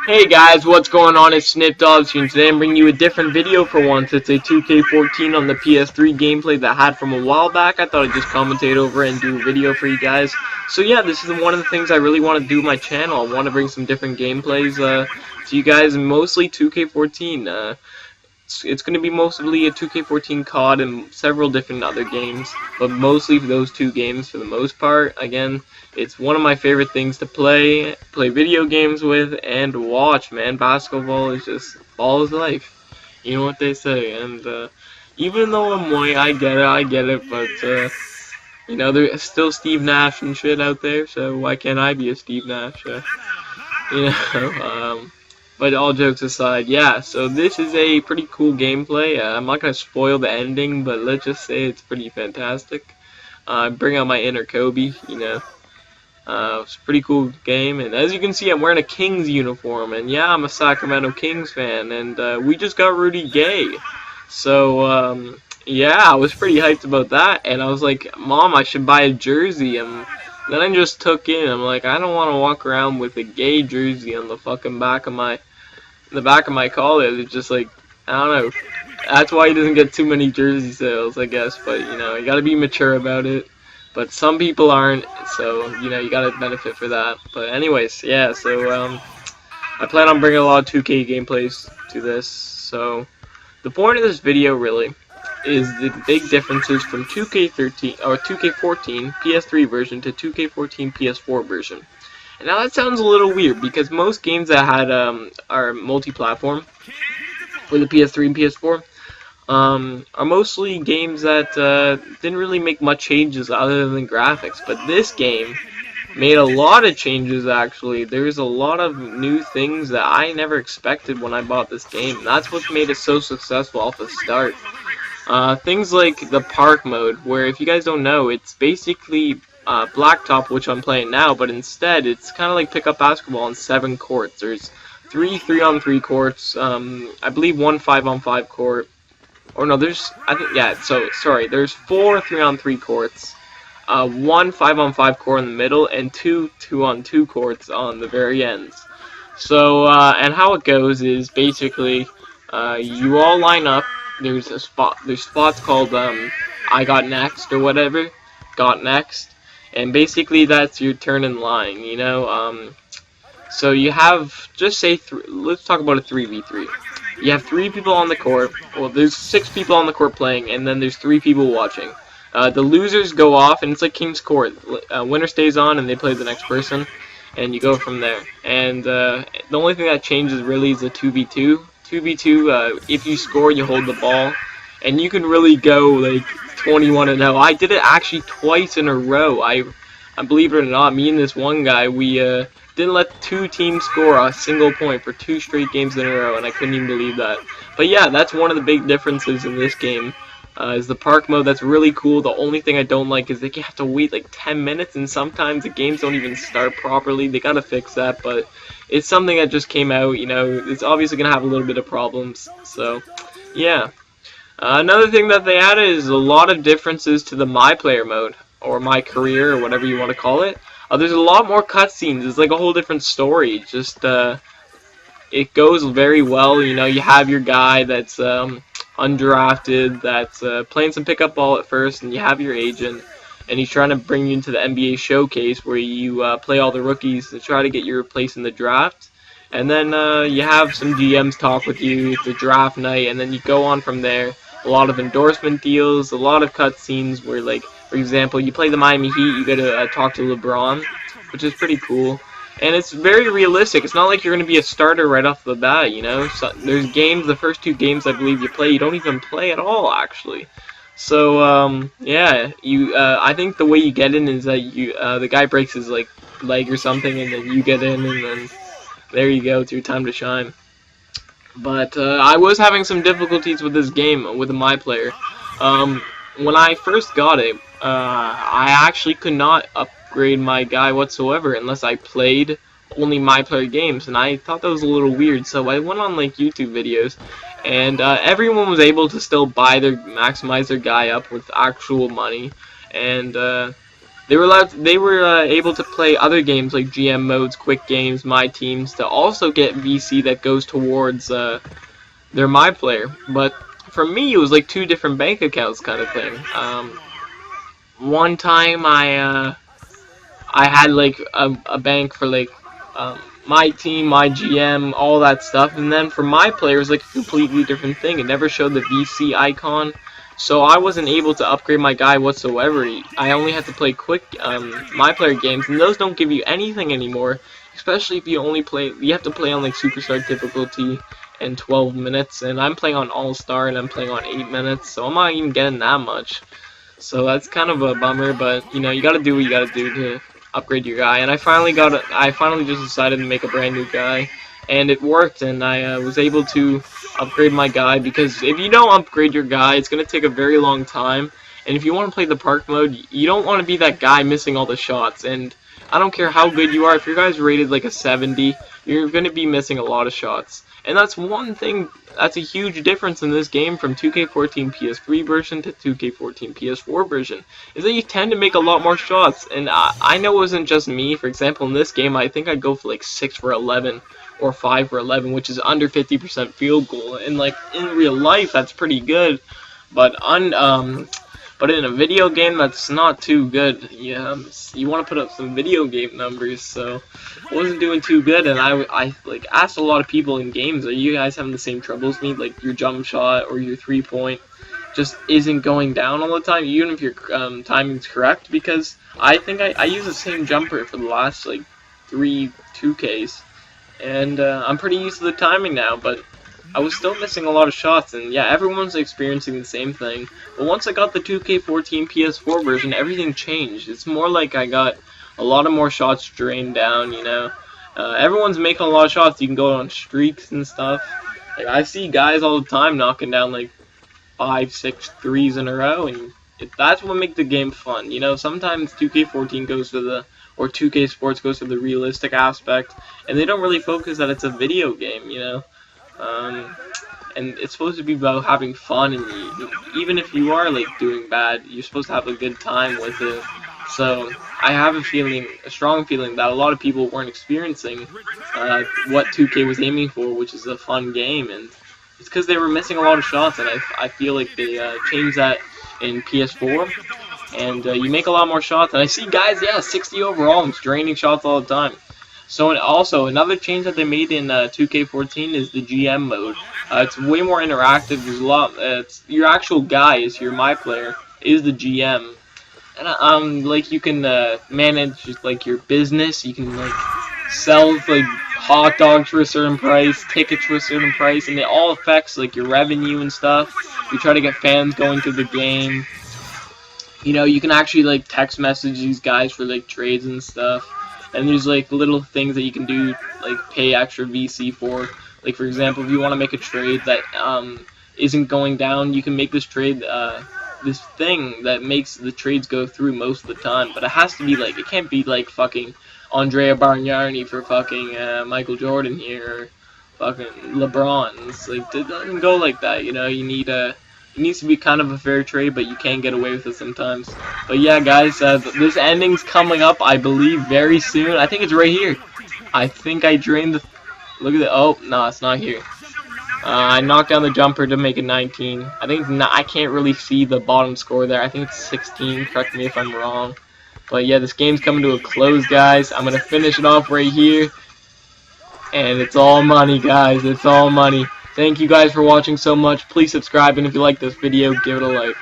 Hey guys, what's going on? It's Snip Dogs here, and today I'm bringing you a different video for once. It's a 2K14 on the PS3 gameplay that I had from a while back. I thought I'd just commentate over it and do a video for you guys. So yeah, this is one of the things I really want to do with my channel. I want to bring some different gameplays to you guys, mostly 2K14. It's going to be mostly a 2K14 COD and several different other games, but mostly those two games for the most part. Again, it's one of my favorite things to play video games with, and watch, man. Basketball is just ball is life. You know what they say, and even though I'm white, I get it, but you know, there's still Steve Nash and shit out there, so why can't I be a Steve Nash? You know, but all jokes aside, yeah, so this is a pretty cool gameplay. I'm not going to spoil the ending, but let's just say it's pretty fantastic. Bring out my inner Kobe, you know. It's a pretty cool game, and as you can see, I'm wearing a Kings uniform, and yeah, I'm a Sacramento Kings fan, and we just got Rudy Gay. So, yeah, I was pretty hyped about that, and I was like, Mom, I should buy a jersey, and then I just took in, I'm like, I don't want to walk around with a gay jersey on the fucking back of my collar. It's just like, I don't know. That's why he doesn't get too many jersey sales, I guess. But you know, you gotta be mature about it. But some people aren't, so you know, you gotta benefit for that. But anyways, yeah. So I plan on bringing a lot of 2K gameplays to this. So the point of this video really is the big differences from 2K13 or 2K14 PS3 version to 2K14 PS4 version. And now that sounds a little weird because most games that had are multi-platform for the PS3 and PS4 are mostly games that didn't really make much changes other than graphics. But this game made a lot of changes actually. There's a lot of new things that I never expected when I bought this game. And that's what made it so successful off the start. Things like the park mode, where if you guys don't know, it's basically Blacktop, which I'm playing now, but instead it's kind of like pickup basketball on 7 courts. There's 3 3-on-3 courts, I believe 1 5-on-5 court, or no, there's, I think, yeah, so, sorry, there's 4 3-on-3 courts, 1 5-on-5 court in the middle, and 2 2-on-2 courts on the very ends. So, and how it goes is basically, you all line up. There's spots called I got next or whatever, got next, and basically that's your turn in line, you know. So you have, just say, let's talk about a 3v3. You have 3 people on the court. Well, there's 6 people on the court playing, and then there's 3 people watching. The losers go off, and it's like King's Court. Winner stays on, and they play the next person, and you go from there. And the only thing that changes really is the 2v2. 2v2, if you score, you hold the ball, and you can really go like 21-0. I did it actually twice in a row. I believe it or not, me and this one guy, we didn't let 2 teams score a single point for 2 straight games in a row, and I couldn't even believe that. But yeah, that's one of the big differences in this game. Is the park mode. That's really cool. The only thing I don't like is that you have to wait like 10 minutes, and sometimes the games don't even start properly. They gotta fix that, but it's something that just came out, you know. It's obviously gonna have a little bit of problems, so yeah. Another thing that they added is a lot of differences to the My Player mode, or My Career, or whatever you want to call it. There's a lot more cutscenes. It's like a whole different story. Just it goes very well. You know, you have your guy that's undrafted, that's playing some pickup ball at first, and you have your agent, and he's trying to bring you into the NBA showcase where you play all the rookies to try to get your place in the draft. And then you have some GMs talk with you. It's a draft night, and then you go on from there. A lot of endorsement deals, a lot of cutscenes where, like, for example, you play the Miami Heat, you get to talk to LeBron, which is pretty cool. And it's very realistic. It's not like you're going to be a starter right off the bat, you know. So there's games, the first 2 games I believe you play, you don't even play at all, actually. So, yeah, I think the way you get in is that the guy breaks his, like, leg or something, and then you get in, and then there you go, it's your time to shine. But I was having some difficulties with this game, with My Player. When I first got it, I actually could not upgrade my guy whatsoever unless I played only My Player games, and I thought that was a little weird, so I went on like YouTube videos, and everyone was able to still maximize their guy up with actual money, and they were able to play other games like GM modes, quick games, my teams, to also get VC that goes towards their my player. But for me, it was like two different bank accounts kind of thing. One time I had like a bank for like my team, my GM, all that stuff, and then for my player it was like a completely different thing. It never showed the VC icon, so I wasn't able to upgrade my guy whatsoever. I only had to play quick my player games, and those don't give you anything anymore, especially if you have to play on like superstar difficulty in 12 minutes, and I'm playing on all-star and I'm playing on 8 minutes, so I'm not even getting that much. So that's kind of a bummer, but you know, you gotta do what you gotta do to upgrade your guy. And I finally just decided to make a brand new guy, and it worked, and I was able to upgrade my guy, because if you don't upgrade your guy, it's gonna take a very long time. And if you want to play the park mode, you don't want to be that guy missing all the shots. And I don't care how good you are, if your guy's rated like a 70, you're gonna be missing a lot of shots. And that's one thing, that's a huge difference in this game from 2K14 PS3 version to 2K14 PS4 version, is that you tend to make a lot more shots. And I know it wasn't just me. For example, in this game, I think I'd go for like 6 for 11 or 5 for 11, which is under 50% field goal. And like in real life, that's pretty good. But in a video game, that's not too good. Yeah, you want to put up some video game numbers, so I wasn't doing too good. And I like asked a lot of people in games, are you guys having the same troubles as me? Like your jump shot or your 3-point just isn't going down all the time, even if your timing's correct? Because I think I use the same jumper for the last like 3 2Ks, and I'm pretty used to the timing now, but I was still missing a lot of shots. And yeah, everyone's experiencing the same thing. But once I got the 2K14 PS4 version, everything changed. It's more like I got a lot of more shots drained down, you know. Everyone's making a lot of shots. You can go on streaks and stuff. Like, I see guys all the time knocking down like 5, 6 threes in a row, and that's what makes the game fun. You know, sometimes 2K14 goes for the, or 2K Sports goes for the realistic aspect, and they don't really focus that it's a video game, you know. And it's supposed to be about having fun, and even if you are like doing bad, you're supposed to have a good time with it. So I have a strong feeling that a lot of people weren't experiencing what 2K was aiming for, which is a fun game, and it's because they were missing a lot of shots. And I feel like they changed that in PS4, and you make a lot more shots. And I see guys, yeah, 60 overall, and draining shots all the time. So, and also, another change that they made in 2K14 is the GM mode. It's way more interactive. There's a lot. Your actual guy is your my player is the GM, and like you can manage like your business. You can like sell like hot dogs for a certain price, tickets for a certain price, and it all affects like your revenue and stuff. You try to get fans going to the game. You know, you can actually like text message these guys for like trades and stuff. And there's like little things that you can do, like pay extra VC for. Like for example, if you want to make a trade that isn't going down, you can make this trade, this thing that makes the trades go through most of the time. But it has to be like, it can't be like fucking Andrea Bargnani for fucking Michael Jordan here, or fucking LeBron. It's like, it doesn't go like that, you know. You need it needs to be kind of a fair trade, but you can get away with it sometimes. But yeah, guys, this ending's coming up, I believe, very soon. I think it's right here. I think I drained the... Look at the... Oh, no, it's not here. I knocked down the jumper to make it 19. I think I can't really see the bottom score there. I think it's 16. Correct me if I'm wrong. But yeah, this game's coming to a close, guys. I'm going to finish it off right here. And it's all money, guys. It's all money. Thank you guys for watching so much. Please subscribe, and if you like this video, give it a like.